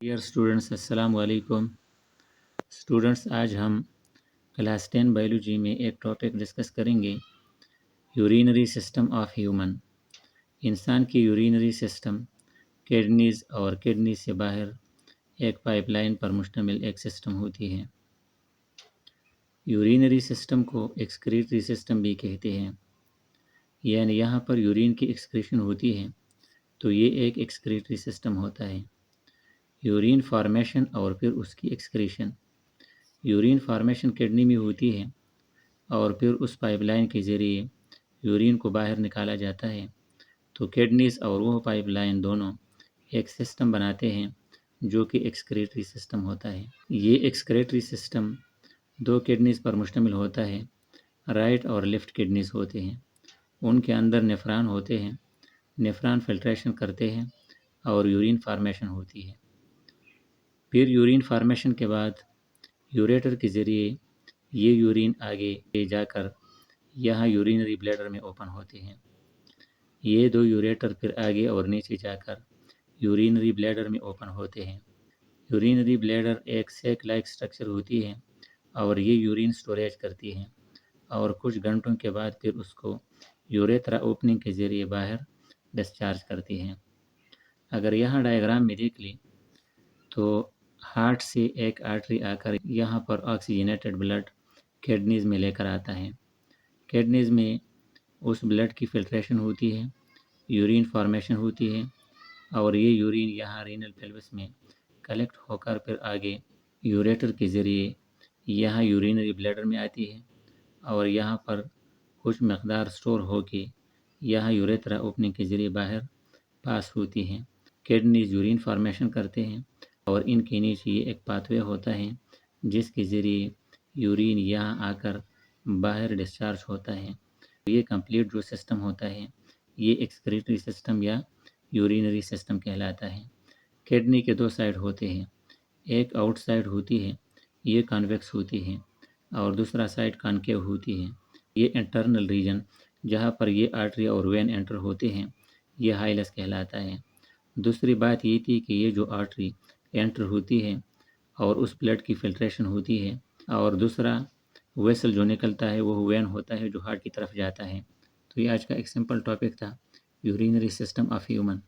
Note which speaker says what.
Speaker 1: Dear students, अस्सलाम वालेकुम। Students, आज हम क्लास 10 बायोलॉजी में एक टॉपिक डिस्कस करेंगे, यूरिनरी सिस्टम ऑफ ह्यूमन। इंसान की यूरिनरी सिस्टम किडनीज और किडनी से बाहर एक पाइपलाइन पर मुश्तमिल एक सिस्टम होती है। यूरिनरी सिस्टम को एक्सक्रीटरी सिस्टम भी कहते हैं, यानी यहाँ पर यूरिन की एक्सक्रीशन होती है तो ये एक एक्सक्रीटरी सिस्टम होता है। यूरिन फॉर्मेशन और फिर उसकी एक्सक्रीशन। यूरिन फार्मेशन किडनी में होती है और फिर उस पाइपलाइन के ज़रिए यूरिन को बाहर निकाला जाता है। तो किडनीज और वो पाइपलाइन दोनों एक सिस्टम बनाते हैं जो कि एक्सक्रीटरी सिस्टम होता है। ये एक्सक्रीटरी सिस्टम दो किडनीज पर मुश्तमिल होता है। राइट और लेफ़्ट किडनीज होते हैं, उनके अंदर नेफ्रॉन होते हैं। नेफ्रॉन फिल्ट्रेशन करते हैं और यूरिन फार्मेशन होती है। फिर यूरिन फार्मेशन के बाद यूरेटर के ज़रिए ये यूरिन आगे जाकर यहाँ यूरिनरी ब्लैडर में ओपन होते हैं। ये दो यूरेटर फिर आगे और नीचे जाकर यूरिनरी ब्लैडर में ओपन होते हैं। यूरिनरी ब्लैडर एक सैक लाइक स्ट्रक्चर होती है और ये यूरिन स्टोरेज करती है और कुछ घंटों के बाद फिर उसको यूरेथ्रा ओपनिंग के ज़रिए बाहर डिस्चार्ज करती है। अगर यहाँ डायग्राम में देख लें तो हार्ट से एक आर्टरी आकर यहाँ पर ऑक्सीजनेटेड ब्लड किडनीज में लेकर आता है। किडनीज में उस ब्लड की फिल्ट्रेशन होती है, यूरिन फॉर्मेशन होती है और ये यूरिन यहाँ रीनल पेल्विस में कलेक्ट होकर फिर आगे यूरेटर के ज़रिए यहाँ यूरिनरी ब्लैडर में आती है और यहाँ पर कुछ मकदार स्टोर होके यहाँ यूरेथ्रा ओपनिंग के ज़रिए बाहर पास होती हैं। किडनीज यूरिन फॉर्मेशन करते हैं और इनके नीचे ये एक पाथवे होता है जिसके ज़रिए यूरिन यहाँ आकर बाहर डिस्चार्ज होता है। ये कंप्लीट जो सिस्टम होता है ये एक्सक्रीटरी सिस्टम या यूरिनरी सिस्टम कहलाता है। किडनी के दो साइड होते हैं, एक आउट साइड होती है, ये कॉन्वेक्स होती है और दूसरा साइड कॉनकेव होती है। ये इंटरनल रीजन जहाँ पर ये आर्टरी और वेन एंटर होते हैं ये हाइलस कहलाता है। दूसरी बात ये थी कि ये जो आर्टरी एंटर होती है और उस ब्लड की फिल्ट्रेशन होती है और दूसरा वेसल जो निकलता है वो वेन होता है जो हार्ट की तरफ जाता है। तो ये आज का एक सिंपल टॉपिक था, यूरिनरी सिस्टम ऑफ ह्यूमन।